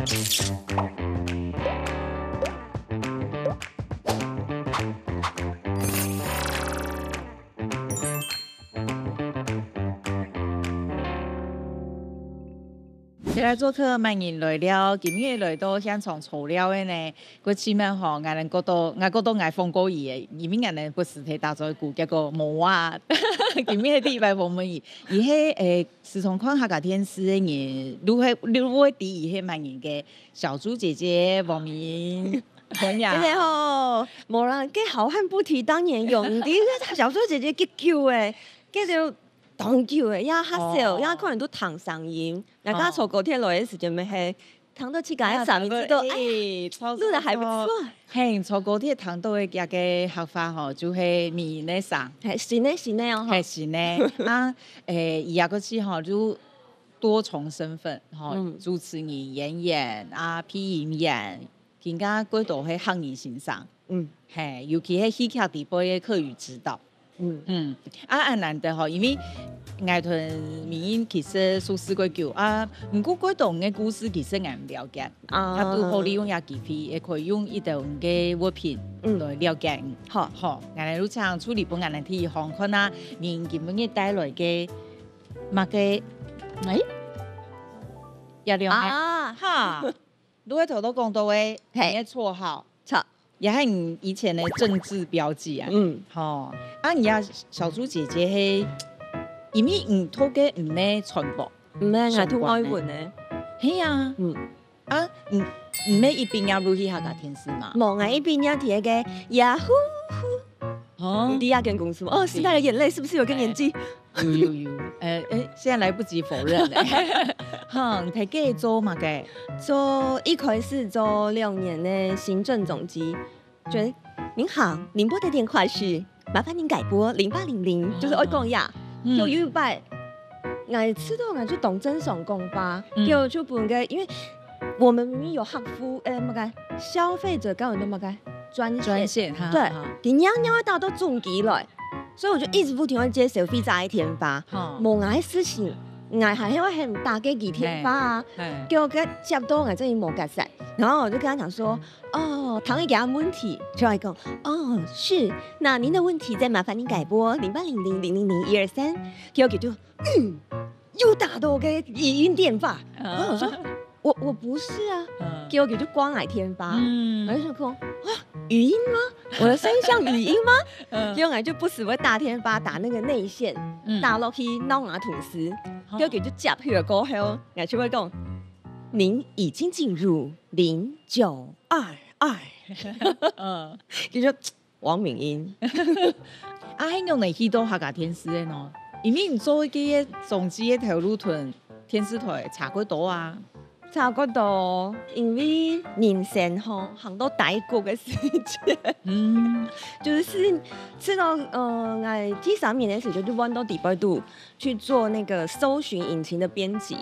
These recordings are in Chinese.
今来做客慢人来了，今日来到现场材料的呢，佢前面吼，我哋嗰度爱放过伊嘅，因为我哋不实体打造股叫个毛啊，今日第一摆放乜伊，伊迄时常看客家电视嘅人，如何第伊迄慢人嘅小猪姐姐王明。真的吼，无人计好汉不提当年勇，你个小猪姐姐急救诶，叫做当救诶，也较少，也可能都躺上音。人家坐高铁来的时阵，咪系躺到去家上面知道，哎，录的还不错。嘿，坐高铁躺到嘅个客法吼，就系面咧上，是呢哦，系是呢啊，伊也个是吼就多重身份吼，主持人、演员啊、配音员。更加几度喺行业欣赏，系，尤其喺戏剧地方嘅课语指导，啊难得吼，因为爱屯民音其实数四个久啊，唔过几度嘅故事其实我唔了解，啊都好利用也机会，也可以用一段嘅物品来了解，好，我哋都常处理本我哋睇航看啊，人基本嘅带来嘅乜嘅，也了解，哈。都会头都讲到诶，你的绰号，也系你以前的政治标记啊。吼，啊，你呀小猪姐姐嘿，因为唔透嘅唔咧传播，唔咧系通外文咧，系啊，啊，唔咧一边也入去客家电视嘛，冇啊一边也提个呀呼呼，哦，第二间公司哦，时代的眼泪是不是有个年纪？有，现在来不及否认嘞。睇嘅做嘛嘅？做一开始做6年的行政总机，觉得您好，您拨的电话是，麻烦您改拨0800，就是爱讲呀，就有一摆，我知道我就懂真爽公吧，就不应该，因为我们明明有客服，乜嘅消费者刚有都乜嘅专线，对，你娘会打到总机来。所以我就一直不停地接手费炸一天发，冇爱事情，爱还因为很大嘅几天发啊，叫我接到我这里冇夹实，然后我就跟他讲说，哦，唐一给他问题，就来讲，哦，是，那您的问题再麻烦您改拨0800000123，叫我就又打到我嘅语音电话，然后我说我不是啊，叫我就光爱天发，我就想说啊。语音吗？我的声音像语音吗？结果我就不时会大天发打那个内线，打落去脑牙吐司，结果就接去了过后，我就会讲，您已经进入0922，叫做王敏英。啊，迄用嚟去到客家电视的喏，因为你做一个总机的头路屯电视台查过多啊。差不多，因为人生吼很多代过的事情，就是到第3年的时候就弯到底部度去做那个搜寻引擎的编辑，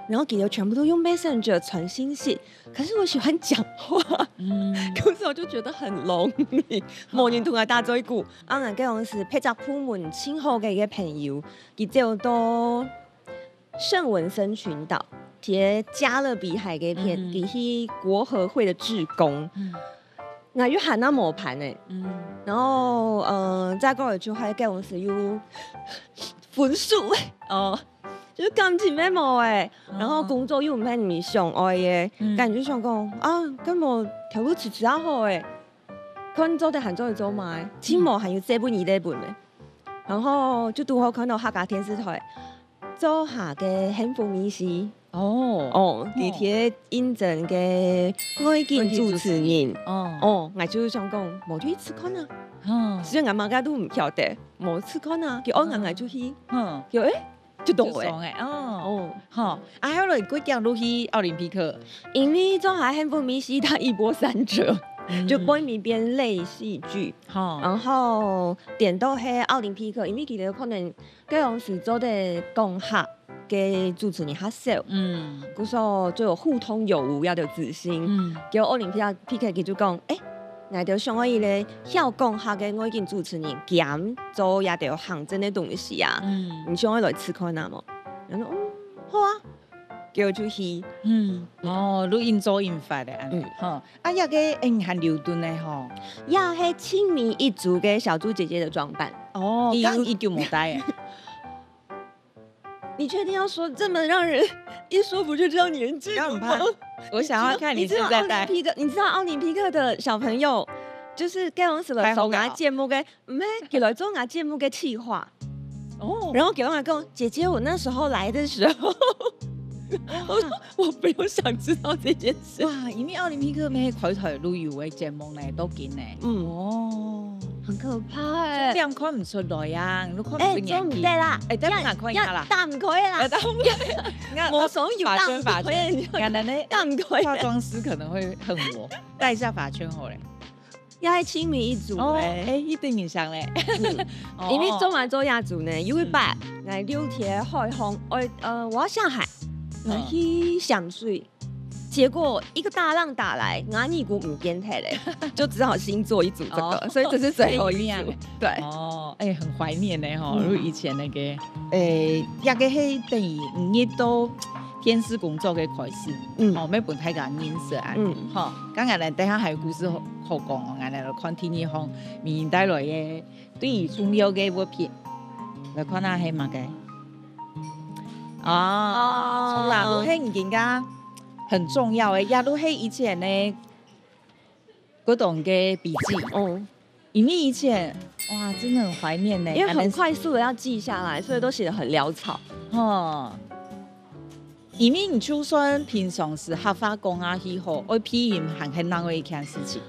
然后给的全部都用 Messenger 传信息，可是我喜欢讲话，可是我就觉得很 lonely， 冇人同我打嘴鼓，我嗰陣時配合部門親好嘅一個朋友，佢就到聖文森群島。贴加勒比海嘅片，佢去国合会的志工，我要喊那磨盘诶，然后再过嚟就喺嗰陣時要分數哦，就是感情咩冇誒，然後工作又唔係你想愛嘅，感覺想講啊，咁我條路遲遲好誒，可能做得行做嚟做埋，起碼還要這本二本嘅，然後就拄好看到客家電視台做下嘅幸福美食。地鐵印證嘅愛見主持人，我就想講冇去吃看啊，雖然我媽家都唔曉得，冇吃看啊，叫我就去，叫就到誒，啊，後來佢行入去奧林匹克，因為做下幸福美食，它一波三折。就播一邊類戲劇，然後點到喺奧林匹克，因為其實可能嗰陣時做的講客嘅主持人較少，嗰時就有互通有無，要有自信。叫奧林匹克佢就講，我就想伊咧曉講客嘅我已經主持人兼做也有行政的東西啊，你想我來吃看啊冇？然後好啊。叫出去。錄音做音法的，啊，也個很牛頓的吼，也係青迷一族嘅小豬姐姐的裝扮。剛一就冇帶。你確定要說這麼讓人一說不就知道年紀了嗎？我想要看你是在帶。你知道奧林匹克的小朋友，就是給我們了手牙節目嘅，唔係給來做牙節目嘅企劃。然後給我講，姐姐，我那時候來的時候，我說我沒有想知道這件事。哇，因為奧林匹克咩開台旅遊嘅節目呢，都見呢。很可怕哎！這樣看唔出來呀，你都看唔出年紀。唔得啦，等下看一下啦。答唔可以啦。我所有髮圈，人哋呢答唔可以。化妝師可能會恨我，戴一下髮圈好嘞。要係青迷一族咧，一定影響咧。因為做埋做亞族呢，有一擺嚟溜鐵海航，我要下海，去想水。結果一個大浪打來，我尼姑唔見態嘞，就只好新做一組這個，所以這是最後一組。對，很懷念呢哈，如以前那個，一個係等於5月到天師工作嘅開始，咩本睇緊面色啊，哈，咁我哋等下還有故事好講，我哋嚟看天氣行明帶來嘅對於重要嘅物品，嚟看下係乜嘅，從來都係唔見噶。很重要誒，也都係以前呢嗰種嘅筆記，因為以前哇，真的很懷念呢，因為很快速的要記下來，所以都寫得很潦草。因為你就算平常時合法講啊去好，我批音還很難為一件事情。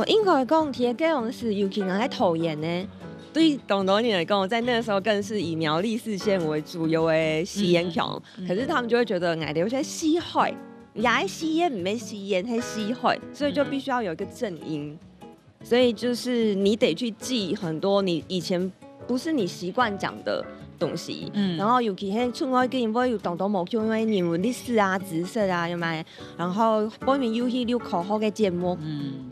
應該講鐵雞王是尤其拿來討厭呢。對東東你來講，在那個時候更是以苗栗4縣為主要的吸煙場，可是他們就會覺得我哋有些吸害。也係吸煙，唔係吸煙，係吸害，所以就必須要有一個正音，所以就是你得去記很多你以前不是你習慣講的東西，然後尤其係出外嘅，因為有當當冇叫因為人文歷史啊、知識啊，有咪，然後後面有去溜考好嘅節目，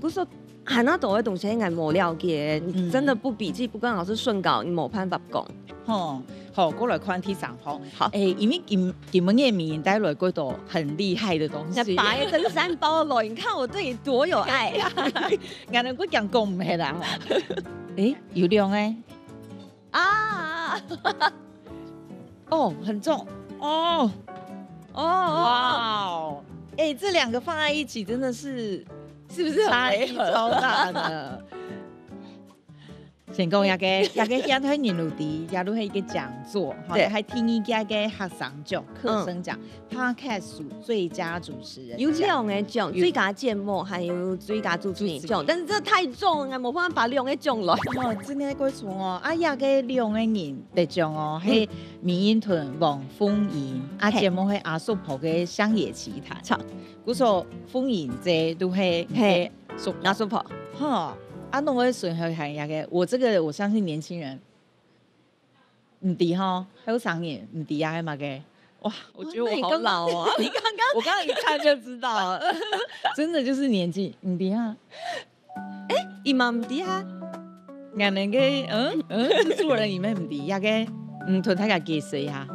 不是很多嘅東西係冇了解，你真的不筆記不跟老師順稿，你冇辦法講。好，過來看天上好，因為金門嘅名帶來嗰度很厲害的東西，把一登山包來，你看我對你多有愛呀！我哋嗰樣講唔係啦，有亮誒，很重，哇，這兩個放在一起，真的是不是差異超大的？成功也喺年路底，也都係一個講座，對，還聽一家嘅學生獎、課生獎 ，Podcast 最佳主持人，有兩個獎，最佳節目還有最佳主持人獎，但是這太重，我冇辦法把兩個獎來。真係鬼錯哦！也個兩個人得獎哦，係米英屯王鳳儀，節目係阿叔婆嘅鄉野奇談，嗰個鳳儀姐都係阿叔婆，弄個順序係呀嘅，我相信年輕人唔知哈，好上癮唔知呀係嘛嘅，哇！我覺得我好老啊！我剛剛一看就知道，真的就是年紀唔知啊！伊嘛唔知啊！人哋嘅製作人伊咩唔知呀嘅，同大家解釋一下。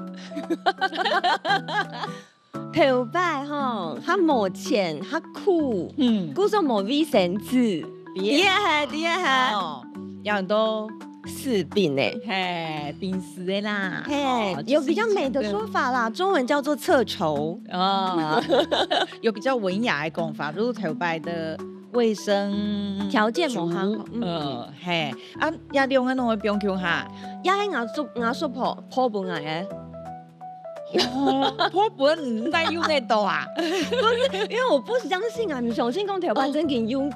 頭擺吼，較冇錢，較酷，嗰種冇衛生紙。厲害，有很多柿餅誒，餅絲的啦，有比較美的說法啦，中文叫做側綢，有比較文雅的講法，如頭擺的衛生條件冇好，也兩個攏會標強下，也係牙叔婆破本嚟嘅。破本唔使用得到啊，因為我不相信啊，唔相信講頭擺真件用。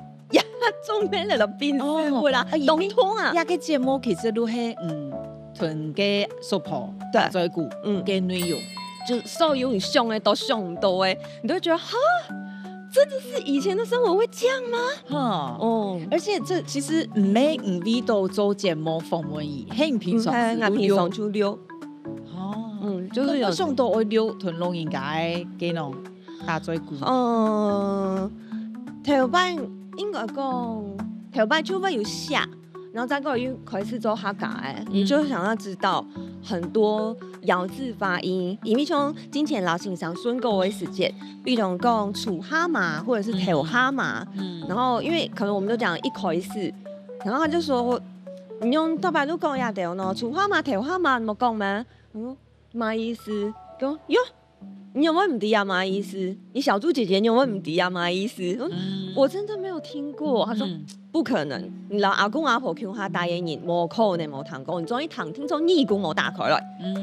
中咩嚟到變師會啦，凍湯啊！一個節目其實都係同嘅叔婆在顧嘅內容，就所有你想嘅都想唔到誒，你都會覺得哈，真的是以前的生活會這樣嗎？而且這其實唔係5V到做節目訪問儀，係你平常出溜，就是有上到會溜同老人家嘅喏，大在顧，頭擺。應該講頭擺除非有下，然後再過又開始做客家誒，你就想要知道很多咬字发音，因为像之前老先生说过的时间，比如讲楚哈嘛或者是头哈嘛，然后因为可能我们都讲一口一式，然后他就说你用大白都讲也对呢，楚哈嘛头哈嘛你冇讲吗？我说嘛意思，讲哟。你有没有唔知啊？嘛意思？你小猪姐姐，你有没有唔知啊？嘛意思？我真的没有听过。他说不可能，你老阿公阿婆叫他答应你，冇可能冇谈过。你终于听说耳鼓冇打开来。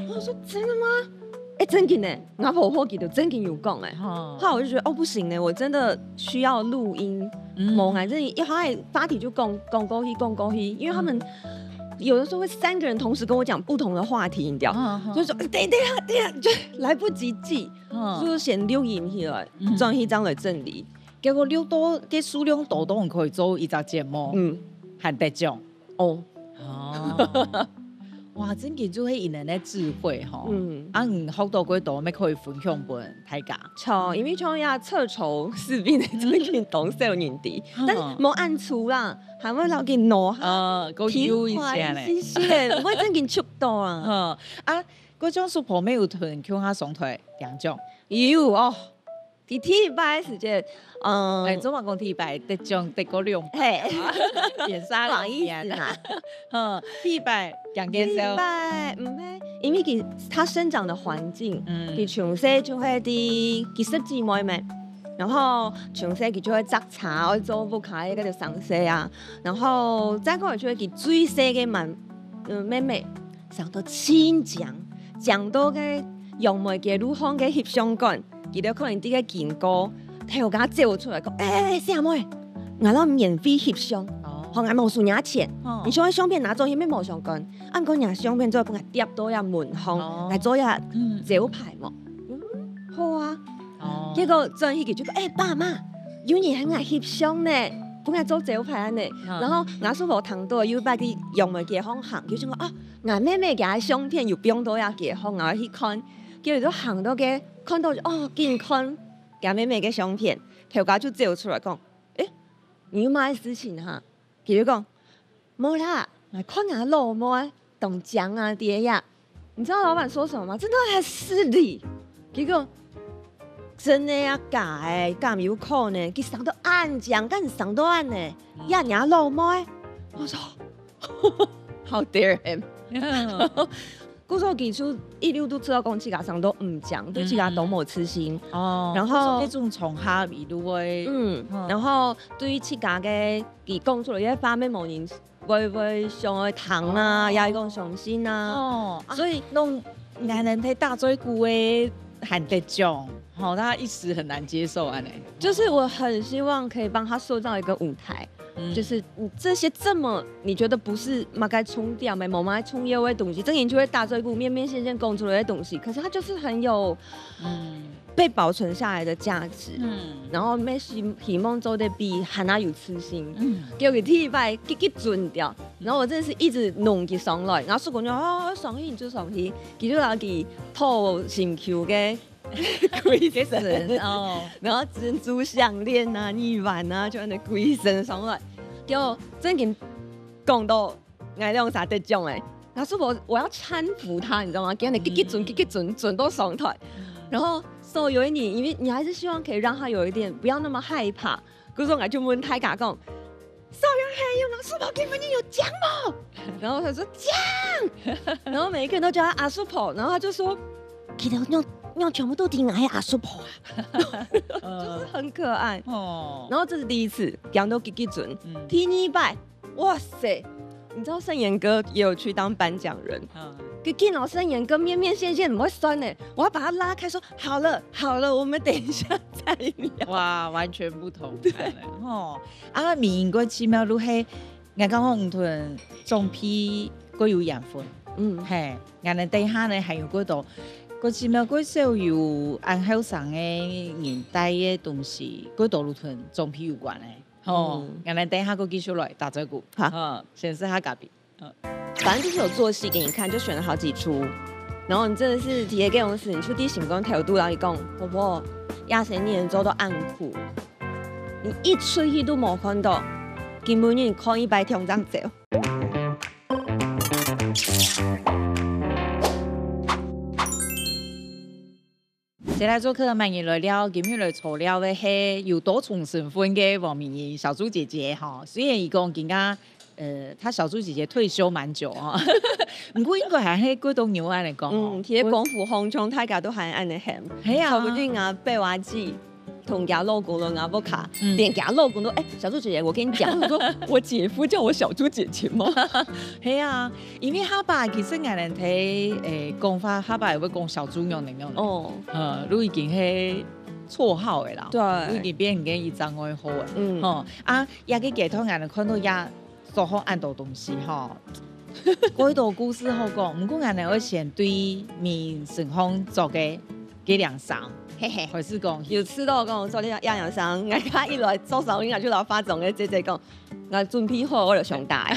我说真的吗？真的呢，阿婆婆记得真的有讲后来我就觉得不行呢，我真的需要录音。冇啊，这一开发题就讲过去，因为他们。有的时候会3个人同时跟我讲不同的话题，你知道，所以说对啊，就来不及记，就是先录音起来，转一张来整理。结果录到啲数量多都可以做一集节目，还得奖哇，真嘅就係人的智慧吼，學到幾多，咪可以分享俾大家。錯，因為像呀測籌視頻嘅最近懂少年啲，但係冇按出啦，係咪留件攞下？個優一下咧，謝謝，我真件出到啊！嗰種 super 沒有團，叫他上台領獎，有哦。第一擺時間，總話講第一擺得獎得個2，變三不好意思啦，第一擺獎幾少？第一擺唔係，因為它生長的環境，佢從細就係啲佢設計妹妹，然後從細佢就會摘茶，做不開嗰條上色啊，然後再過來就係佢最細嘅妹妹上到千獎到嘅用梅嘅魯康嘅翕相館。記得可能啲嘅見過，睇我家照出嚟講，師妹，我攞免費翕相，學我冇收人錢，你想喺相片拿做啲咩冇相干，按講人相片做幫佢貼到入門框，嚟做一招牌喎，好啊，結果真係佢就講，爸媽，有人喺我翕相呢，幫我做招牌呢，然後我師傅聽到有擺啲用嘅嘅行，佢就講我妹妹嘅相片又變到呀嘅行，我去看。叫佢都行到嘅，看到見看夾妹妹嘅相片，條架就照出來講，你要買事情嚇，佢就講冇啦，看下老母懂獎啊啲呀，你知道老闆說什麼嗎？真的係失禮，結果真的呀假誒，咁有可能佢上到岸獎，但係上到岸呢，人家老母，我說 ，How dare him！故說佢出一路都知道講自家上都唔講，對自家都冇痴心。然後呢種從下一路會，然後對自家嘅佢講出嚟一方面冇人會上去談啊，也係講上心啊。所以弄男人睇大嘴骨嘅喊得獎，他一時很難接受啊。就是我很希望可以幫他塑造一個舞台。就是這些這麼你覺得不是嘛該沖掉沒冇嘛該沖掉的東西，這研究會大嘴骨面面線線供出來的東西，可是它就是很有被保存下來的價值。然後咩希望做得比還要有磁性，叫佢第一擺給準掉。然後我真的是一直弄佢上來，然後說講上去就上去，佢就攞佢套新球嘅。鬼神然後珍珠項鏈啊、耳環啊，就咁樣鬼神上來，就真嘅講到嗌兩啥得獎誒，然後說我要攙扶他，你知道嗎？給你準到上台，然後所以有一年，因為你還是希望可以讓他有一點不要那麼害怕，嗰時候我就問太假講，邵陽黑有拿書包給你有獎嗎？然後他說獎，然後每一個人都叫他阿叔婆，然後他就說其實我全部都聽我係阿叔婆就是很可愛。然後這是第一次，講到給準。第二擺，哇塞！你知道盛妍哥也有去當頒獎人，佢見到盛妍哥面面線線，唔會酸呢，我要把他拉開，說好了，我們等一下再聊。哇，完全不同。對，面嗰次咪都係，我講唔同種皮嗰有養分，係，人哋底下呢係有嗰度。嗰次咪嗰時候有按後生嘅年代嘅東西，嗰度路同種皮有關嘅。原來等下個繼續來打這鼓，先是他隔壁。反正就是有做戲給你看，就選了好幾出。然後你真的是提給我時，你出啲成功條度，然後你講，婆婆廿成年做到暗苦，你一出戲都冇看到，根本你看一百條這樣走。先来做客，慢日来了，今日来炒料的是有多重身份的王明仪小猪姐姐哈。虽然伊讲人家她小猪姐姐退休蛮久啊，不过应该还是广东牛安来讲。其實廣府紅中大家都係安尼喊，係啊，差不多啊八瓦記。同家老公了阿波卡，连家老公都小猪姐姐，我跟你讲，我说我姐夫叫我小猪姐姐吗？系啊，因为他爸其实外人睇讲法，他爸也会讲小猪娘娘娘。哦，都已经是绰号的啦，对，已经变成伊张爱好的。哦啊，也个街头外人看到也做好按到东西哈。嗰道故事好讲，不过外人会先对面顺丰做嘅两上。嘿嘿，还是讲有吃到跟我说你样样生，人家一来做生意，就老发总嘅姐姐讲，我准备好我就上大。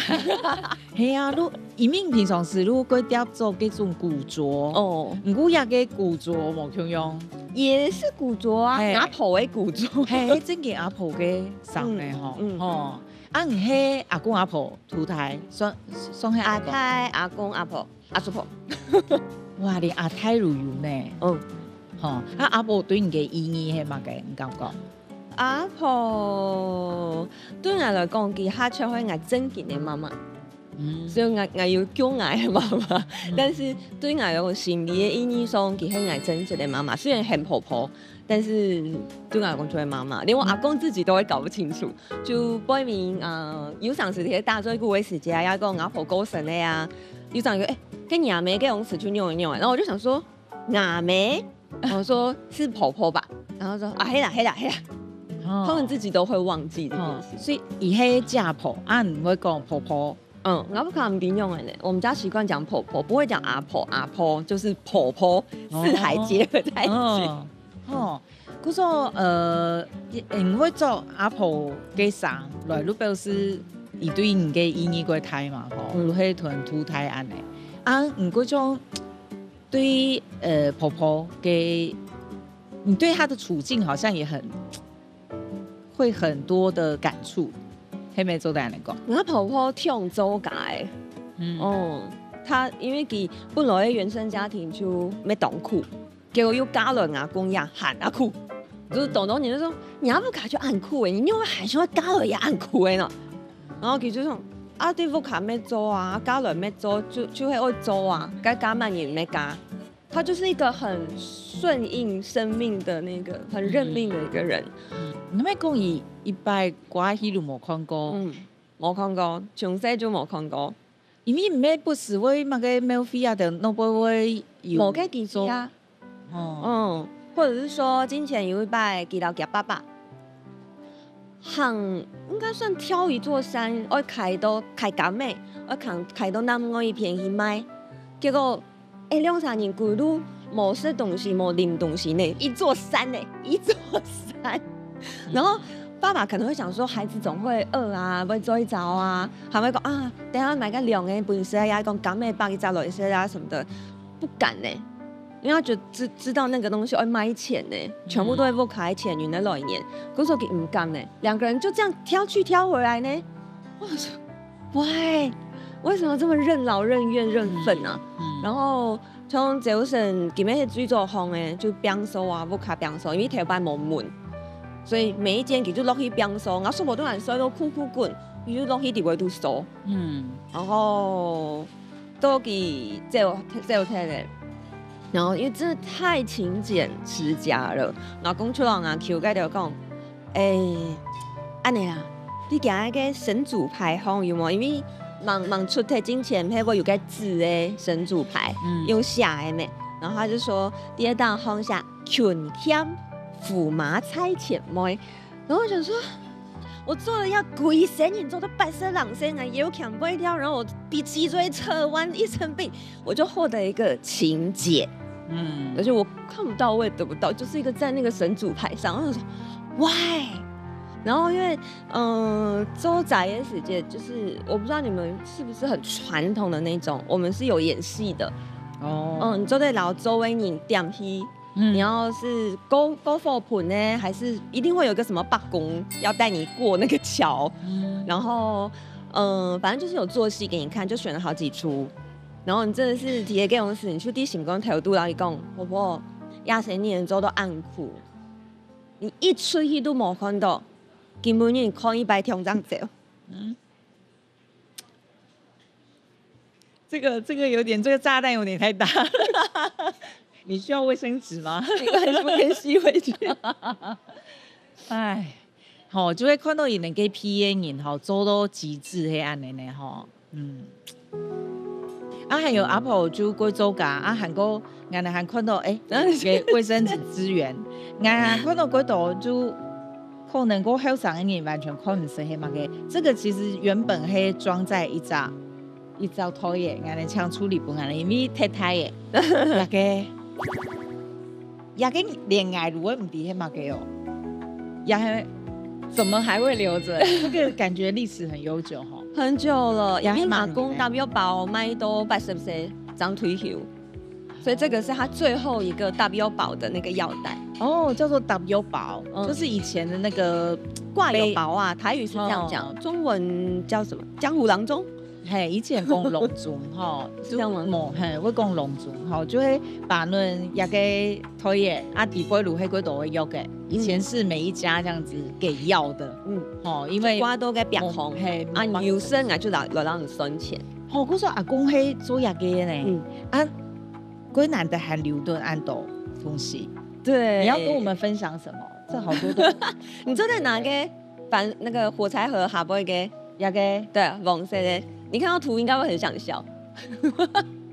系啊，如移民平常时如果佢做嗰種古着哦，唔過也嘅古着冇咁樣，也是古着啊，阿婆嘅古着，係真嘅阿婆嘅衫咧吼，哦，啊唔係阿公阿婆土台，算係阿太阿公阿婆阿叔婆，哇，連阿太都有呢，嗯。阿婆對你嘅意義係乜嘅？唔感覺？阿婆對我來講，佢係出去我真正嘅媽媽，所以我要叫我嘅媽媽。但是對我來講，心理嘅意義上，佢係我真正嘅媽媽。雖然很婆婆，但是對我來講就係媽媽。連我阿公自己都會搞不清楚。就背面有陣時啲大嘴古嘅時節啊，講阿婆過身咧啊，有陣時跟阿妹嘅用詞去扭一扭，然後我就想說阿妹。我說是婆婆吧，然後說黑啦，他們自己都會忘記這件事，所以伊係家婆，唔會講婆婆。我不看唔變用嘅，我們家習慣講婆婆，不會講阿婆，阿婆就是婆婆，四海結合在一起。嗰種唔會做阿婆嘅衫來，都表示伊對人嘅意義過大嘛，唔係同土台安尼。唔嗰種。對婆婆給你對她的處境好像也會很多的感觸，係咪做得嚟講？我婆婆聽周解，她因為佢本來嘅原生家庭就沒懂苦，結果又嫁了阿公也喊阿苦，就是懂懂你就說你阿不卡就按苦誒，你因為還是會嫁了也按苦誒呢，然後佢就講。對福卡咩做啊？家人咩做就會做啊，該加慢也沒加。他就是一個很順應生命的那個很認命的一個人。你咪講一百寡戲都冇看過，冇看過，從細就冇看過。因為咩不是會乜個免費啊？的，都不會有。冇嘅記住啊。或者是說之前有一擺記到夾爸爸。應該算挑一座山，我開到減美，我開到南岸一片去賣，結果2-3年過路冇食東西，冇飲東西呢，一座山呢，一座山。然後爸爸可能會想說，孩子總會餓啊，會做一遭啊，還會講啊，等下買個涼的本事啊，講減美包一扎落一些啊什麼的，不敢呢。因為他就知道那個東西會賣錢呢，全部都會不開錢，原來來年，嗰時候佢唔敢呢，兩個人就這樣挑去挑回來呢。我說，喂，為什麼這麼任勞任怨任憤啊？然後從早晨佢哋最早行嘅就冰收啊，不開冰收，因為頭班冇門，所以每一間佢就落去冰收，我數無多人收到酷滾，佢就落去地位度收。然後都佢走睇咧。然後因為真的太勤儉持家了，然後講出來啊 ，Q 介就講，安尼啦，你今日個神主牌行有冇？因為忙出體之前，佢會有個字誒神主牌，用寫的咩？然後他就說，第二檔行下權欠駙馬差遣妹，然後我想說，我做了要鬼神，你做到白色狼身啊，也有搶不掉，然後我比脊椎側彎一層病，我就獲得一個勤儉。而且我看不到，我也得不到，就是一個在那個神主牌上，我就說 why？ 然後因為周仔的時間，就是我不知道你們是不是很傳統的那種，我們是有演戲的。你就得老周圍你點戲，你要是勾貨盤呢，還是一定會有一個什麼八公要帶你過那個橋，然後反正就是有做戲給你看，就選了好幾出。然後你真的是提嘅公司，你去啲成功頭度，然後你講婆婆，亚生年做到暗哭，你一出去都冇看到，根本你看一百条这样走。这个有点，这个炸弹有点太大了。你需要卫生纸吗？没关系，我可以吸回去。哎，好，就会看到伊能给 PN 人吼做到极致迄安尼呢吼，还有阿婆就贵州噶，韩国俺们还看到给卫生纸资源，俺看到嗰度就可能我后上的人完全看唔出黑嘛嘅，这个其实原本系装在一扎拖嘢，俺们抢处理不俺们因为太太嘅，也个恋爱如果唔滴黑嘛嘅哦，也怎么还会留着？这个感觉历史很悠久哈，很久了。因为阿公大表宝卖都80岁长退休，所以这个是他最后一个大表宝的那个药袋。哦，叫做 W 宝，就是以前的那个挂油宝啊，台语是这样讲，中文叫什么？江湖郎中。嘿，以前讲龙珠哈，这样吗？嘿，我讲龙珠哈，就会把论一个推耶底杯卤黑龟都会要给。以前是每一家这样子给药的，因为瓜都给表红，嘿，有生就来让你生钱。我说阿公黑做一个呢，龟男的还留顿安斗东西。对，你要跟我们分享什么？这好多的。你坐在哪个？反那个火柴盒下边个，一个对，黄色的。你看到图应该会很想笑。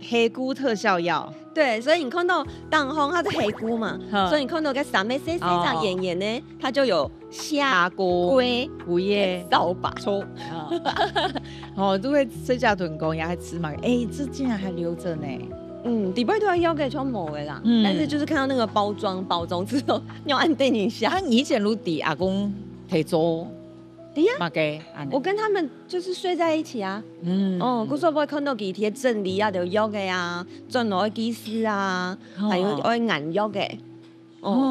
黑菇特效药。对，所以你看到当红它是黑菇嘛，所以你看到个上面细细这圆圆呢，它就有虾锅、龟、菇叶、扫把、抽。都会睡觉囤工也还吃嘛，这竟然还留着呢。底部都要腰给穿某的啦，但是就是看到那个包装之后，要按电一下。你以前如底阿公提做，对呀，我跟他们就是睡在一起啊。古时候会看到几贴整理啊，就腰的啊，转落的技师啊，还有爱眼腰的。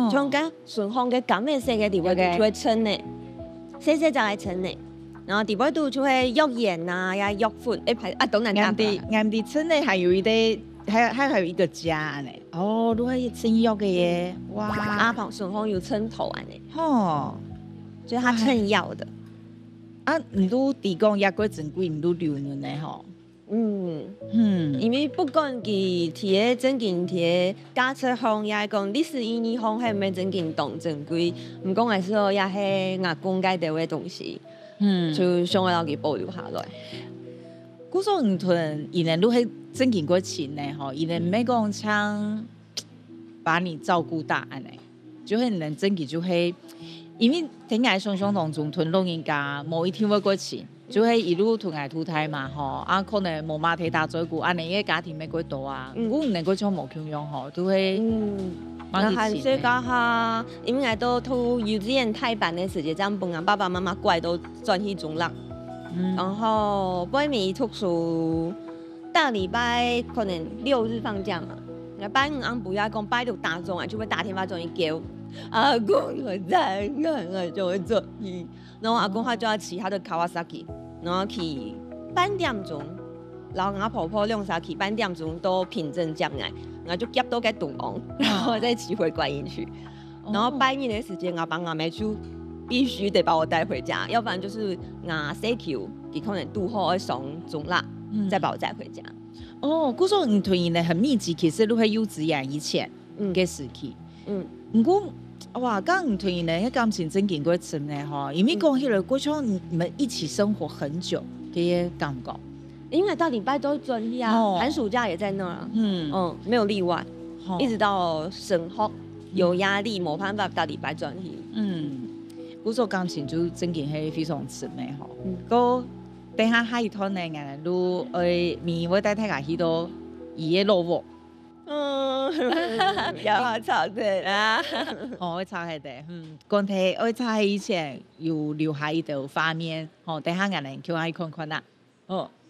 像跟顺丰的港面色的底部就会称呢，细细就来称呢。然后底部都就会药眼啊，呀药粉，当然暗地称呢还有一个。还有一个家呢，如果称药的耶，哇，阿旁顺丰有称头啊呢，就是他称药的，你都提供也过真贵，你都留了呢吼，因为不管佢贴真件贴驾车行也讲历史意义行系咪真件当真贵，唔讲的时候也系阿公介的东西，就想要佢保留下来。古说唔屯，以前都系真经过钱呢，以前没讲像把你照顾大安呢，就会能真经就会，因为天涯双双当中屯老人家某一天会过钱，就会一路屯爱土胎嘛，可能冇妈提大照顾，你个家庭没过多啊，我唔能够像冇穷样都会，寒暑假下，因为都读幼稚園太班的時間，這樣本人爸爸媽媽過來都轉去中浪。然後北美讀書，大禮拜可能6日放假嘛，拜五俺不要講，拜六打鐘啊，就會打電話鐘去叫阿公我在我就會做嘢，然後阿公他就要騎他的Kawasaki，然後騎半點鐘，然後我婆婆兩三騎半點鐘都平鎮將來，然後就夾到個東昂，然後再騎回觀音去，然後半夜的時間我幫我妹就必須得把我帶回家，要不然就是我洗球，佢可能肚後會上中辣，再把我帶回家。古時候你團員很密集，其實都係幼稚園以前嘅時期。不過哇，剛你團員呢，感情真經過深呢哈，因為講起來過去你們一起生活很久，嘅感覺。因為到禮拜都轉去啊，寒暑假也在那兒，沒有例外，一直到升學有壓力，冇辦法到禮拜轉去。古時候感情就真經係非常深嘅哈。個等下下一趟呢，我都明我帶大家去到伊嘅老屋。有下炒嘅啦，我炒係的，講起我炒係以前有留下一道畫面，等下我哋叫下去看看啦。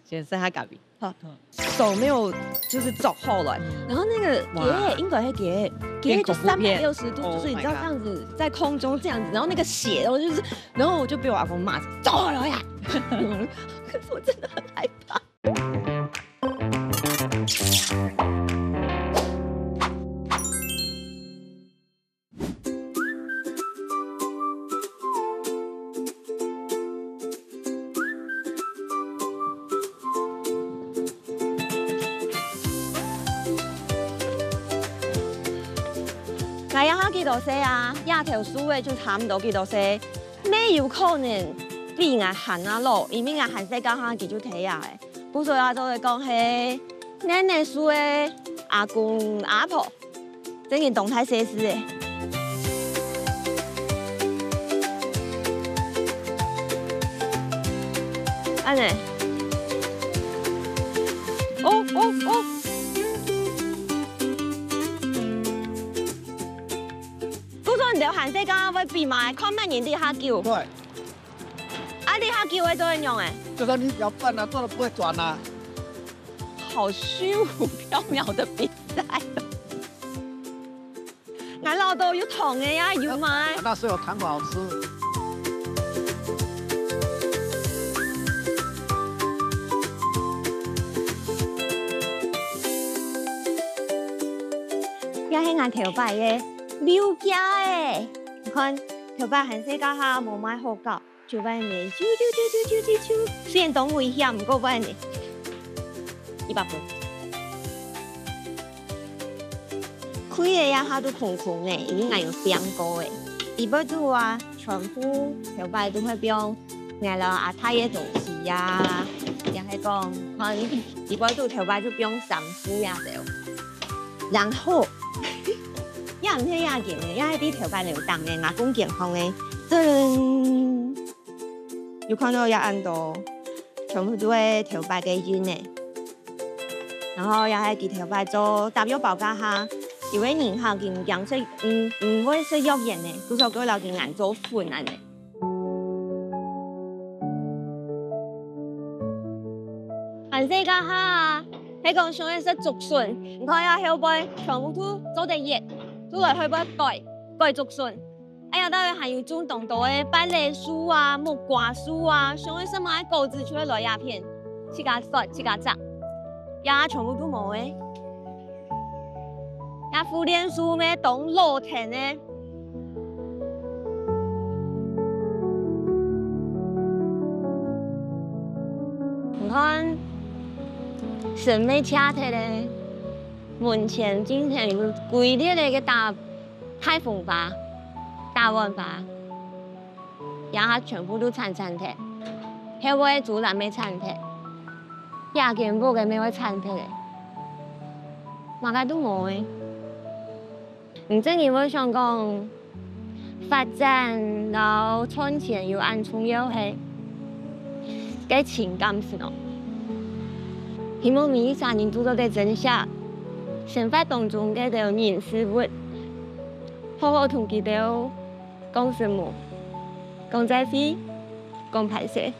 先生下隔壁，手沒有就是走後來，然後那個碟應該係碟就360度，就是你知道這樣子在空中這樣子，然後那個血，然後我就被我阿公罵走了呀，可是我真的很害怕。那呀哈几多岁啊？亚条书诶就差唔多几多岁，没有可能比俺汉啊老，因为俺汉世教哈几就睇下诶。古时候都会讲係奶奶书诶阿公阿婆，整件动态写诗诶。安尼，哦。你有限制噶，會變埋看乜嘢啲蝦叫？对，啊，啲蝦叫會怎樣用誒？就算你摇笨了，做了不会转啊。好虛無縹緲的比賽。俺老豆有糖嘅呀，有買。那时候糖果好吃。也係俺頭擺嘅。溜家誒，看頭擺行世家下冇買好教，就擺你啾，雖然當危險，唔過擺你100分。開嘅呀下都空空嘅，已經係有變過嘅。第二度啊，全部頭擺都會變嗌了阿太嘅東西呀，又係講看第二度頭擺就變三夫呀就，然後。也唔係也健嘅，也係啲頭髮流動嘅，牙齒健康嘅。真有看到也按到全部都係頭髮嘅軟嘅，然後也係啲頭髮做搭咗包架下，因為年後件顏色唔會是肉眼嘅，故所佢留件顏做款嘅。顏色架下喺講上嘅是竹筍，你看下後背全部都做得熱。都來去不改竹筍，哎呀，當然還有種動到嘅芭蕾樹啊、木瓜樹啊，上面什麼果子出來來鴉片，自家摘自家摘，也全部都冇嘅。也蝴蝶樹咩當露田嘅，你看審美恰貼咧。門前經常有規列嘅大太鳳花、大碗花，然後全部都鏟鏟嘅，喺我嘅主人未鏟嘅，也見冇嘅未會鏟嘅，乜嘅都冇嘅。唔正因為想講發展到賺錢要按重要係嘅情感先咯，希望每3年都得真相。生活當中嘅人事物，好好同佢哋講什麼，講在事，講排泄。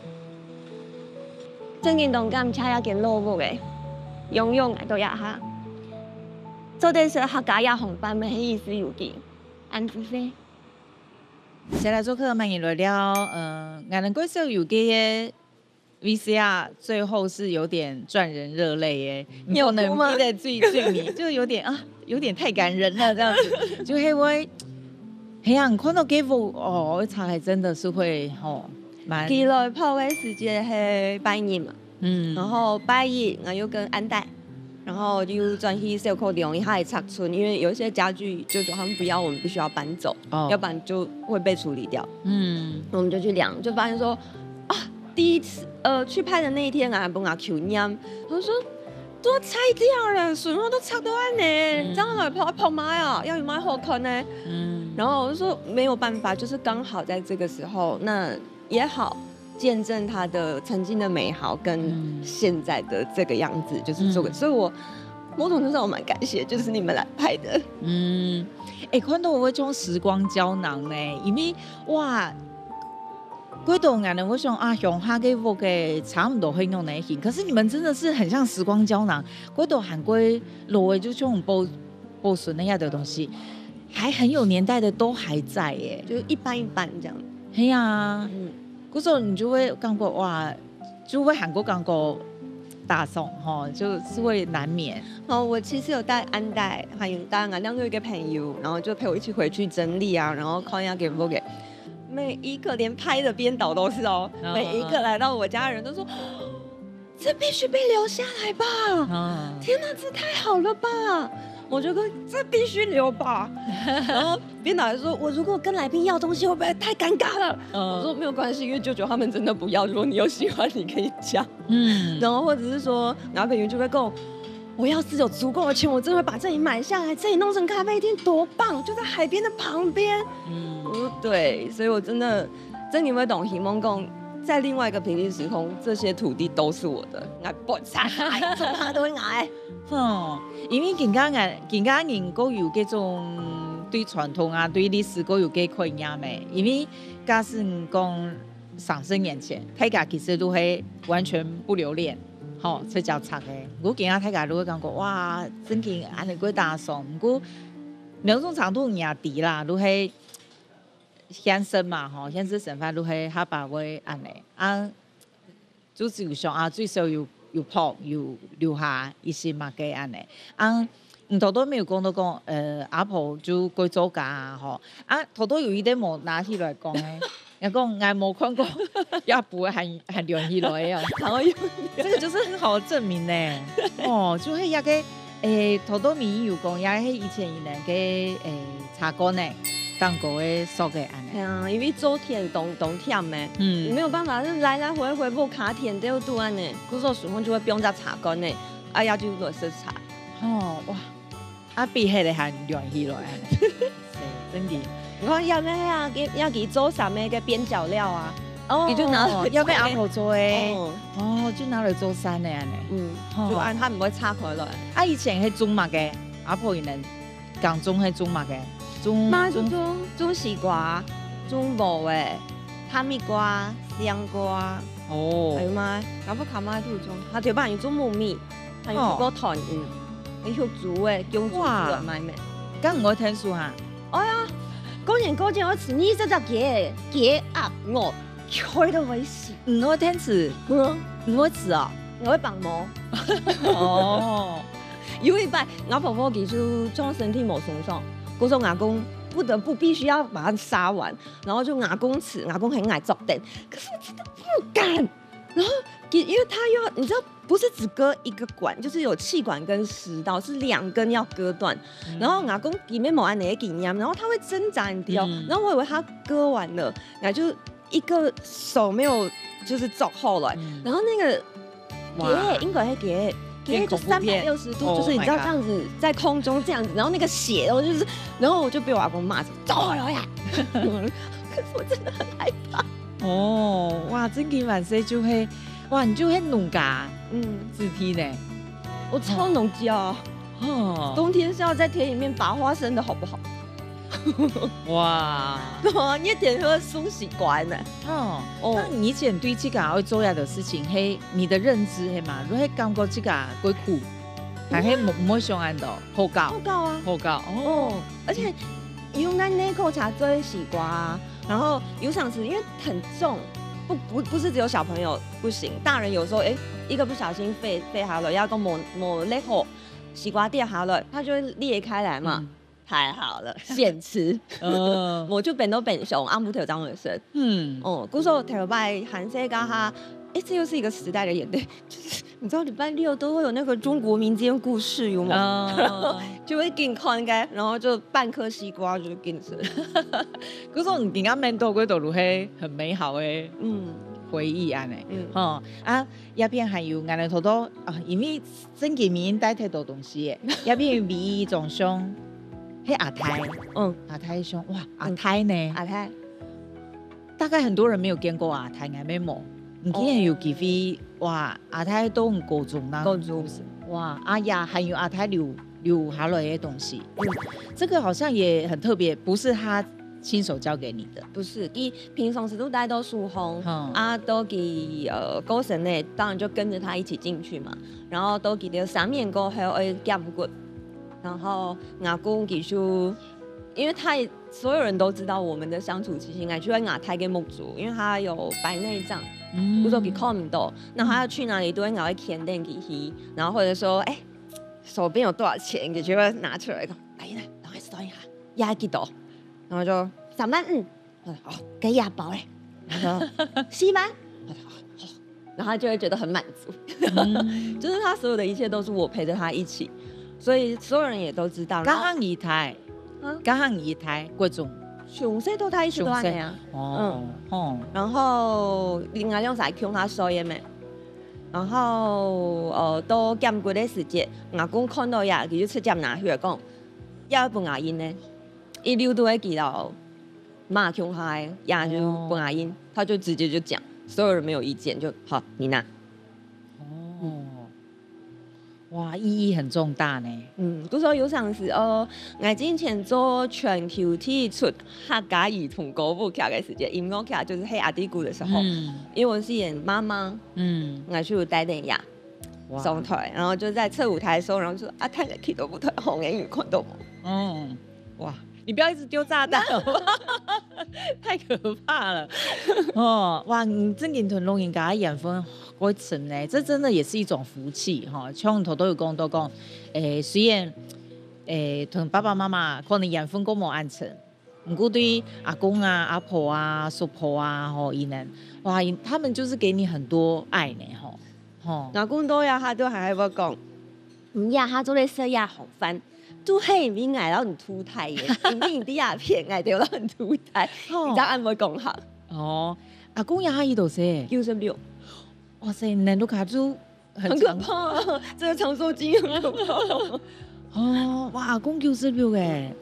正經當今差一件勞務嘅，樣樣都一下。做啲事客家也紅班咩意思有啲，安住些。先來做客，歡迎來了。俺能夠說有嘅。VCR 最後是有點賺人熱淚耶，你有能逼得最你就有點有點太感人了，這樣子就係會，係啊，你看到幾部哦，查係真的是會蠻。佢來跑嘅時間係拜日嘛，然後拜日我又跟安代，然後就轉去小口店，一下也拆村，因為有些家具就他們不要，我們必須要搬走，要不然就會被處理掉。我們就去量，就發現說第一次去拍的那一天啊，幫我求驗，我說都拆掉了，什麼都拆到安呢，這樣來跑買啊，要買好看呢。然後我就說沒有辦法，就是剛好在這個時候，那也好見證他的曾經的美好跟現在的這個樣子，就是這個，所以我某種程度上我蠻感謝，就是你們來拍的。看到我種時光膠囊呢，因為哇。嗰度眼呢，我想用下嘅屋嘅差唔多會用嚟形，可是你們真的是很像時光膠囊。嗰度韓國路嘅就種保存那樣的東西，還很有年代的都還在耶，就一般一般這樣。係啊，嗰時候你就會感覺哇，就會韓國感覺大宋就是會難免。我其實有帶安代，還有帶我兩個一個朋友，然後就陪我一起回去整理啊，然後看一下給不給。每一個連拍的編導都是每一個來到我家的人都說，這必須被留下來吧！天哪，這太好了吧！我就说这必须留吧。然后编导还说，我如果跟来宾要东西，会不会太尴尬了？我说没有关系，因为舅舅他们真的不要。如果你有喜欢，你可以讲。然后或者是说，然后北云就会跟我要是有足够的钱，我真的会把这里买下来，这里弄成咖啡厅，多棒！就在海边的旁边。我说对，所以我真的你会懂希望讲，在另外一个平行时空，这些土地都是我的，我不差，从哪都会拿。因为更加人都有这种对传统啊、对历史都有这概念的，因为假使讲上升眼前，大家其实都会完全不留恋。这叫差的。我今仔大家都会讲过，哇，真经安尼几大爽，不过两种长度也低啦，都会先生嘛，先生身份都会他把会安尼主持上最少有泡有留下一些嘛嘅安尼头都没有讲到讲阿婆就贵州家头都有一点冇拿起来讲诶。也讲我没看过，也不会很联系来啊。这个就是很好的证明呢。就迄一个土豆米有讲，也迄以前伊人嘅茶馆呢，当过嘅烧嘅安尼。系啊，因为周天冬天呢，你没有办法，来回不卡天都要度安呢。古时候时候就会变只茶馆呢，要就落色茶。哇，比迄个还联系来，真的。我看要给做啥物个边角料啊，你就拿要被阿婆做诶，就拿来做山的安尼，就按它唔会拆开来。以前迄种嘛嘅，阿婆伊能讲种迄种嘛嘅，种西瓜，种无诶，哈密瓜、香瓜，哎呀妈，阿婆卡妈都种，他就帮你种木米，还有个团你去煮诶，姜煮来买咩？咁我听说哈，哎呀。过年我吃你这只鸡鸭我开得会死，唔会天吃，唔会吃啊，我会绑毛。有一摆我婆婆其实装身体冇松爽，嗰时候阿公必须要把它杀完，然后就阿公吃，阿公很爱做蛋，可是我真的不敢。然后因为他又要你知道。不是只割一个管，就是有气管跟食道，是2根要割断。然后阿公里面某安哪经验，然后他会挣扎掉。然后我以为他割完了，然后就一个手没有就是走后来。然后那个英国给就360度，就是你知道这样子在空中这样子，然后那个血，然后我就被我阿公骂走了呀。可是我真的很害怕。哇，真嘅万岁就会。哇，你就会弄嘎，自踢呢？我超能教，冬天是要在田里面拔花生的好不好？哇，一点喝松喜瓜呢。那你以前对这个会做下的事情，你的认知系嘛？如果感觉这个鬼苦，还系唔会上岸的，好高而且用咱那口茶做西瓜，然后有想吃，因为很重。不是只有小朋友不行，大人有时候一个不小心废好了，要跟某那口西瓜掉好了，它就会裂开来嘛。太好了，现吃。我就本都本熊，阿姆特张尔生。古时候台湾韩式嘎哈，这又是一个时代的眼泪。就是你知道礼拜6都会有那个中国民间故事有吗？然后就会给你看该，然后就半颗西瓜就给你吃。古时候你刚面到过都如黑很美好的回忆安尼。一边还有俺的头头因为真给民带太多东西，一边有米种凶。嘿，阿泰，阿泰兄，哇，阿泰呢？阿泰，大概很多人没有见过阿泰，还没摸。你今天有几飞？哇，阿泰都很高中啦，高中哇，呀，还有阿泰留下来的东西，这个好像也很特别，不是他亲手教给你的，不是，伊平常时都带到树红，都给高神呢，当然就跟着他一起进去嘛，然后都给的三面沟还有夹骨。然后阿公其实，因为他所有人都知道我们的相处情形，就会阿泰跟木族，因为他有白内障，有时候给看不到，那他要去哪里都会拿来填电给他，然后或者说，手边有多少钱，就会拿出来讲，来，等我算一下，压几多，然后就3万，好，给压包嘞，然后4万，然后他就会觉得很满足，就是他所有的一切都是我陪着他一起。所以所有人也都知道。刚行二胎，刚行二胎各种。上细都他一直都安尼啊。然后另外两才穷他收烟没。然后到减骨的时节，阿公看到呀，佢就直接拿血讲，要本牙音呢，一溜都会记到骂穷孩呀就本牙音，他就直接就讲，所有人没有意见，就好你拿。哇，意义很重大呢。都说有上是我之前做全球体出客家儿童歌舞剧的时间，音乐剧就是黑阿弟姑的时候，因为我是演妈妈，我去带电影上台，然后就在侧舞台的时候，然后就说啊，看个剧都不太红的，你看到吗？哇，你不要一直丢炸弹，太可怕了。哇，你真给屯龙人家演分。过程呢，这真的也是一种福气哈。像头都有讲都讲，虽然同爸爸妈妈可能缘分都无安成，不过对阿公啊、阿婆啊、叔婆啊，吼，伊能哇，他们就是给你很多爱呢，吼。阿公都呀，他都还要讲，呀，他做咧说呀红番，都系面挨到很秃台嘅，因为啲鸦片挨到很秃台，你知安會講下？阿公呀，伊度寫96。哇塞，难度卡住很可怕，这个长寿经很可怕。哇，阿公96哎，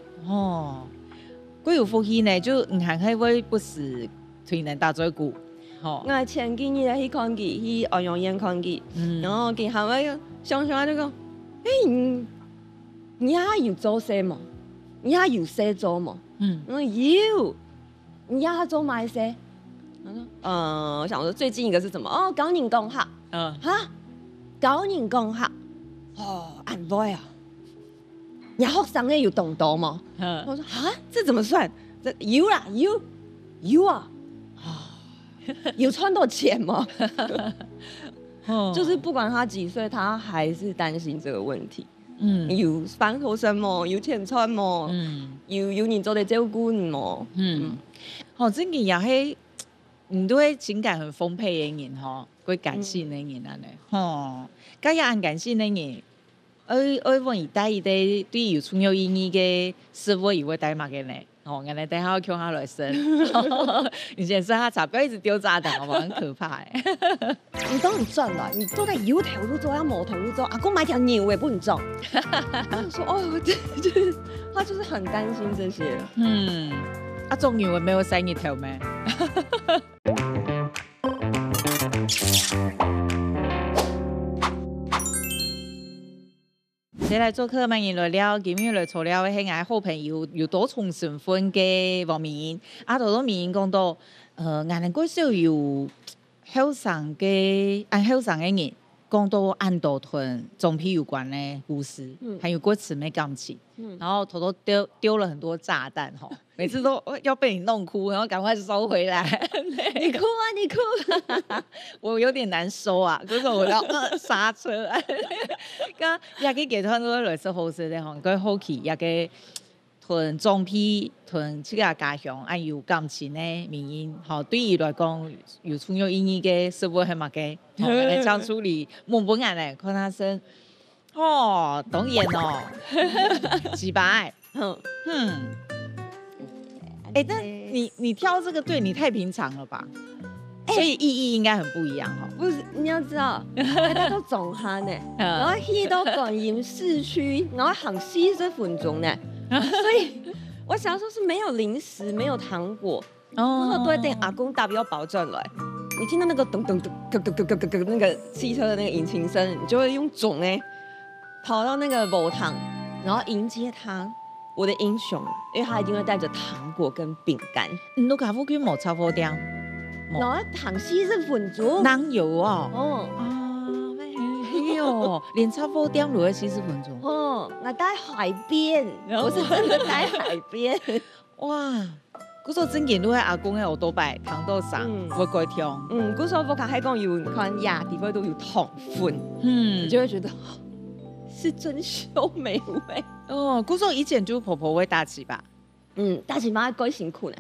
贵有福气呢，就唔行喺位不死推人大嘴骨。我前几日去看佢，去安阳院看佢，然後佢行位上上就講，你還有做些嘛？你還有些做嘛？我有，你還做埋些？我想说最近一个是什么？高人工學，高人工學，安排啊！你學生嘅有懂多嗎？我說這怎麼算？這有啦，有啊，有賺到錢嗎？就是不管他幾歲，他還是擔心這個問題。有飯好食麼？有錢賺麼？有人做嚟照顧你麼？真嘅也係。你都會情感很豐沛的人吼，會感性的人安尼吼，加也按感性的人，我問伊帶伊啲對有重要意義嘅事物，伊會帶乜嘅呢？我哋等下叫他來生，你先生下茶，不要一直丟炸彈，好唔好？很可怕誒。你都很賺啦，你都在有頭路做，要冇頭路做，阿公買條牛也不很重。說他就是很擔心這些。種牛沒有生日頭咩？你來做客，歡迎來了。今日來坐了係我好朋友，有多重身份嘅黃明。多明講到，我哋嗰時候有後生嘅，按後生嘅人講到安多屯總批有關嘅故事，還有過詞沒感情，然後頭丟了很多炸彈吼。每次都要被你弄哭，然後趕快收回來。你哭啊，你哭啊！我有點難收啊，嗰時候我要剎車。咁也給給團都來說好事咧，佢好奇也給團總批團這個家鄉按有感情咧民音，好對伊來講有重要意義嘅事物係乜嘅？嚟將處理冇本眼咧，看他生當然哦，幾百，但你挑這個隊，你太平常了吧？所以意義應該很不一樣哈。不是，你要知道，大家都總行呢，然後去到廣鹽市區，然後行40分鐘呢，所以我小時候是沒有零食，沒有糖果，然後都會等阿公打表保證來。你聽到那個咚咚咚咯咯咯咯咯那個汽車的那個引擎聲，你就會用種呢跑到那個母堂，然後迎接他。我的英雄，因為他一定會帶着糖果跟餅乾。你家附近冇茶貨店？然後行40分鐘，哪有哦？沒有，連茶貨店都要40分鐘。我在海邊，我是真的在海邊。哇！嗰時候真見到阿公喺奧多拜糖豆上，我改聽。嗰時候我喺講有看亞地方都有糖分，你就會覺得是珍饈美味。嗰時候以前就婆婆會打起吧？打起媽該辛苦呢。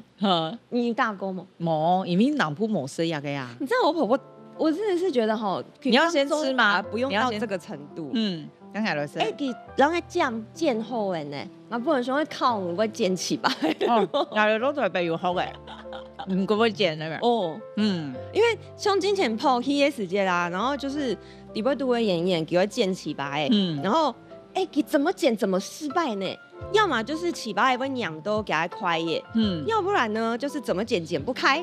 你打過嗎？冇，因為南部冇食藥嘅呀。你知道我婆婆，我真的是覺得你要先吃嗎？不用到這個程度。刚才就是，人个剪好的呢，我不能说靠我会剪起吧。哦，我老台北有好的，唔过会剪那个。哦，因为像金钱豹 K 的时间啦，然后就是底部都会演给我剪起吧，然后你怎么剪怎么失败呢？要么就是起吧会痒都给它开耶，要不然呢就是怎么剪不开，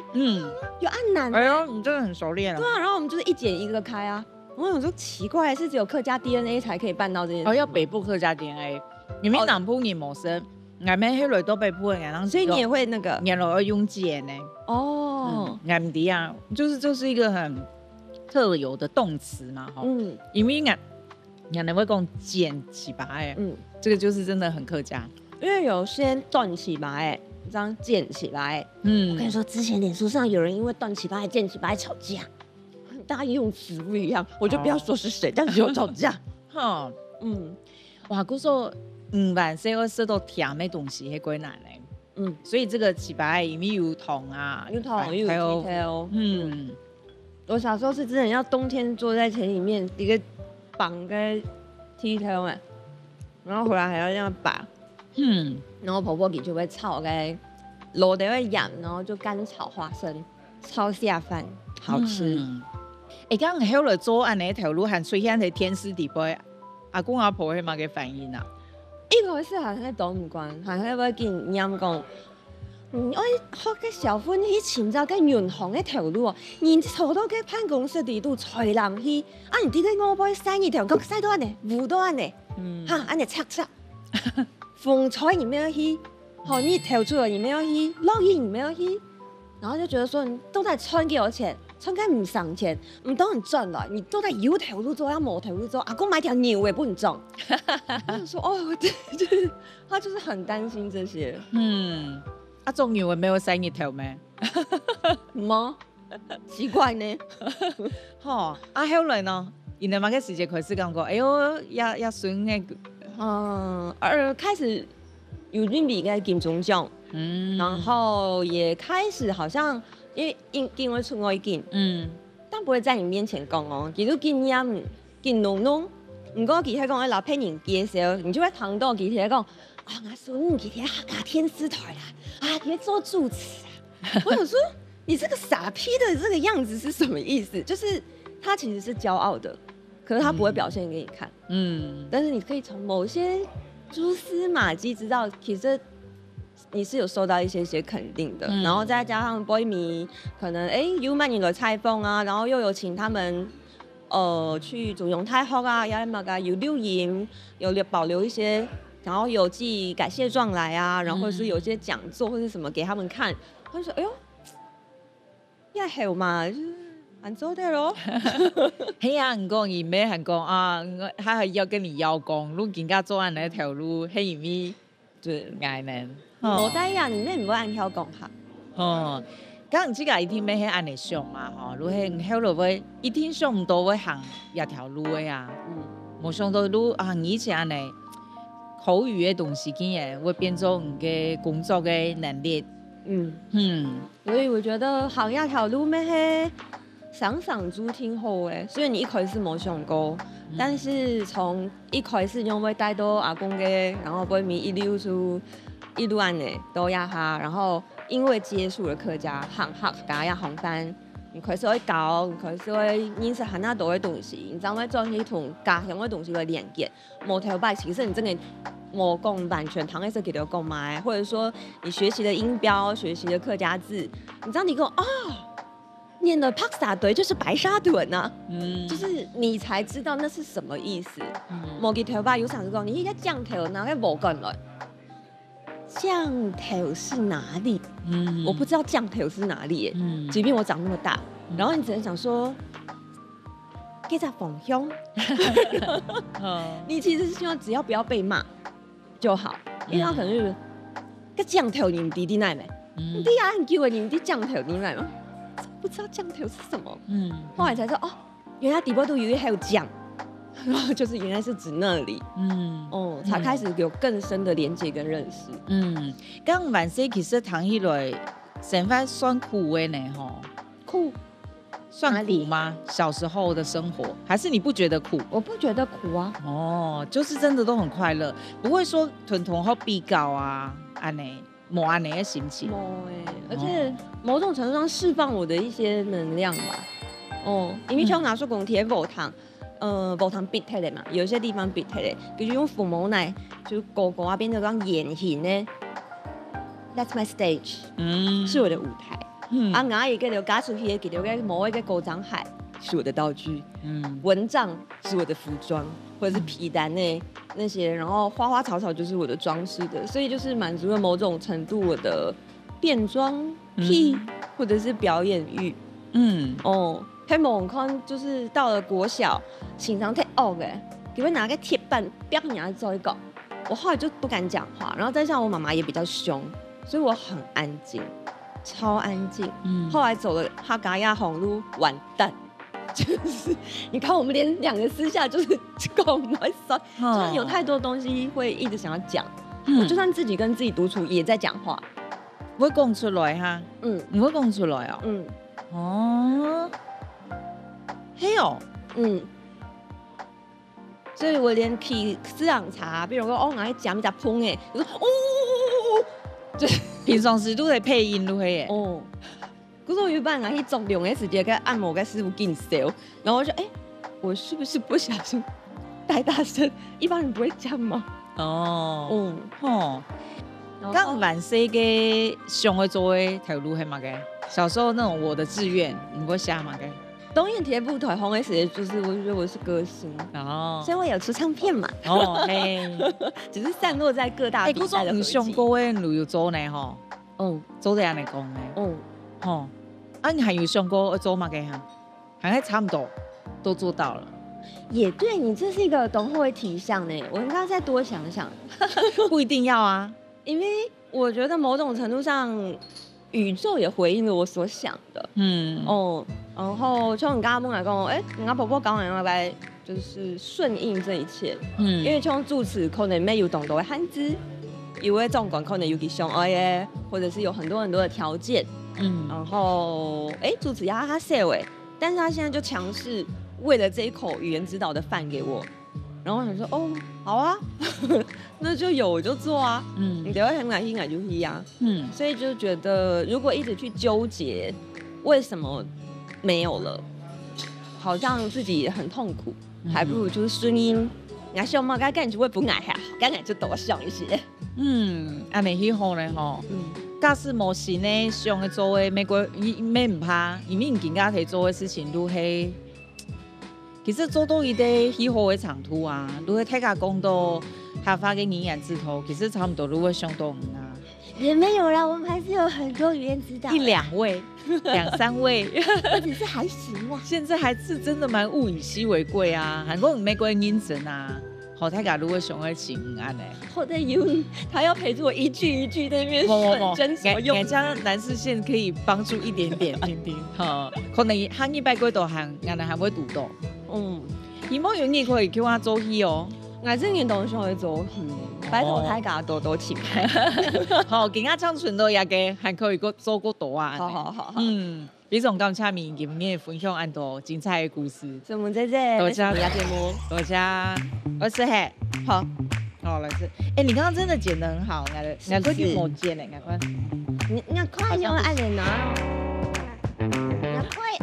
有按难。哎呦，你真的很熟练了。对啊，然后我们就是一剪一个开啊。我想说奇怪，是只有客家 DNA 才可以办到这件事。要北部客家 DNA， 你们南部你冇生，俺们迄类都北部人，所以你也会那个，俺老要用剪呢。哦，俺们的啊，就是一个很特有的动词嘛，哈。因为俺会讲剪起吧，这个就是真的很客家。因为有些断起吧，这样剪起来，我跟你说，之前脸书上有人因为断起吧、剪起吧吵架。大家用词不一样，我就不要说是谁，但是有吵架。哇，我说万岁要吃到甜的东西，还quite难嘞。所以这个起白里面有糖啊，有糖有 detail。我小时候是真的要冬天坐在田里面，一个绑个 detail 嘛，然后回来还要这样拔。然后婆婆给就会炒个卤的会养，然后就干炒花生，超下饭，好吃。刚后来做安尼条路，还出现在天时地利，阿公阿婆迄嘛个反应啊？一开始还都唔管，还要跟念讲，我学个小芬去寻找个远航的条路，你坐到个办公室里度才能去，你伫个我杯生一条，讲晒到安尼，雾到安尼，安尼擦擦，风吹你没有去，你跳出来你没有去，落雨你没有去，然后就觉得说你都在穿给我钱。穿开唔上钱，唔当然赚了。你都在有条路做，要某条路做。阿公买条牛也不能种。我就说就是他就是很担心这些。种牛也没有生一条咩？吗？奇怪呢。后来呢？因为嘛个时节开始讲过，哎呦，也顺个。开始有准备个金钟奖，然后也开始好像。因为出外景，但不会在你面前讲哦。其实经验更浓浓，不过其他讲喺老骗人介绍，你就会听到其他讲阿孙其他客家天丝台啦，其他做主持啊。我想说，你这个傻批的这个样子是什么意思？就是他其实是骄傲的，可是他不会表现给你看。但是你可以从某些蛛丝马迹知道，其实。你是有受到一些肯定的，然后再加上 boy 迷可能有曼影的采访啊，然后又有请他们去祖荣太后啊，有留言，有保留一些，然后有寄感谢状来啊，然后或者是有些讲座或是什么给他们看，他就说哎呦，也好嘛，就是蛮做的咯。嘿啊，唔讲伊咩，还讲啊，他还要跟你邀功，如果人家做安那条路，嘿伊咪对爱呢。无带呀，你们唔会按条讲哈。刚即个一定要迄安尼上啊，如迄后来会一定上唔到会行一条路的呀。冇上到路行以前安尼口语的东西，竟然会变做你嘅工作嘅能力。所以我觉得行一条路咩上猪挺好诶。虽然你一开始冇上过，但是从一开始就会带到阿公嘅，然后会咪一路安呢都要哈，然后因为接触了客家客家红番，你开始会教，你开始会认识很多的东西，你知道会做一同家乡的东西的连接。某条拜其实你真的冇讲完全堂一是给到讲买，或者说你学习的音标，学习的客家字，你知道你跟我念的帕萨堆就是白沙屯啊，就是你才知道那是什么意思。某几条拜有想讲，你一个降头然后冇进来。降头是哪里？我不知道降头是哪里耶。即便我长那么大，然后你只能想说，给在逢凶。你其实是希望只要不要被骂就好，因为他可能就是个降头你弟弟奶奶，你弟啊，你叫我你弟降头你奶吗？不知道降头是什么。后来才说原来底部都以为还有降。然后就是原来是指那里，才开始有更深的连接跟认识。刚万岁其实谈起来，成番算苦的呢吼，苦，算苦吗？小时候的生活，还是你不觉得苦？我不觉得苦啊。哦，就是真的都很快乐，不会说囤囤或比较啊，安内没安内的心情。而且某种程度上释放我的一些能量吧。因为像拿说讲铁母糖，母糖逼退的嘛，有些地方逼退的，比如用父母奶，就狗狗啊变成讲眼型呢。That's my stage， 是我的舞台。我也给了加出去，给了某一个狗掌海是我的道具，蚊帐是我的服装，或者是皮蛋那些，然后花花草草就是我的装饰的，所以就是满足了某种程度我的变装癖，或者是表演欲。黑猛康就是到了国小，经常太恶的，给我拿个铁板，啪你来做一个，我后来就不敢讲话，然后再加上我妈妈也比较凶。所以我很安静，超安静。后来走了哈嘎亚红路，完蛋，就是你看我们连两个私下就是讲蛮少，就是有太多东西会一直想要讲。我就算自己跟自己独处，也在讲话，不会讲出来哈。你会讲出来哦。嘿哦。所以我连去私人茶，比如说我爱食咪食喷的，我说平常时都在配音都会耶。可是我一般去做两个时间跟按摩跟师傅进修，然后我就我是不是不小心太大声？一般人不会这样吗？刚万岁嘅上会做嘅条路系嘛嘅？小时候那种我的志愿，你会写嘛嘅？东燕铁布团红 S 就是我觉得我是歌星所以我有出唱片嘛只是散落在各大比赛的痕迹。上过的旅游组呢吼，组这样来讲呢，你还有上过组嘛嘅哈？还差不多都做到了。也对，你这是一个懂会体相呢，我应该再多想想。不一定要啊，因为我觉得某种程度上，宇宙也回应了我所想的。然后像你刚刚问来讲，人家婆婆讲人来就是顺应这一切。因为像助词可能没有懂得汉字，因为中国可能有给上爱的，或者是有很多很多的条件。然后助词要他写喂，但是他现在就强势为了这一口语言指导的饭给我，然后我想说好啊，那就有我就做啊。你等会很感兴趣就一样。所以就觉得如果一直去纠结为什么没有了，好像自己也很痛苦，还不如就是顺应。我想嘛，该干就会不爱还好，该爱就多想一些。安尼去好呢吼。假使模型呢，上个做的美国没唔怕，因为你更加可以做的事情都係，其實做到一啲喜好的長途啊，如果大家講到下發嘅語言字頭，其實差不多都會上到啊。也沒有啦，我們還是有很多語言指導。一兩位、兩三位，我只是還行啦。現在還是真的蠻物以稀為貴啊，韓國美國人認真啊。好，大家如果想要請安呢，好的有，他要陪着我一句一句在那邊選真所用。這樣男士線可以幫助一點點，聽聽。可能行一百幾度行，安尼還會讀到。希望有你可以叫我做戲哦。我真係當上去做戲，拜託大家多多請。好，今日張純都也嘅，還可以做過多啊。好。比種感謝你今日分享很多精彩的故事。什麼姐姐？多謝節目，多謝。我是黑，好，來自。你剛剛真的剪得很好，我個羽毛剪嘞，我快。你快用按鈕拿，你快。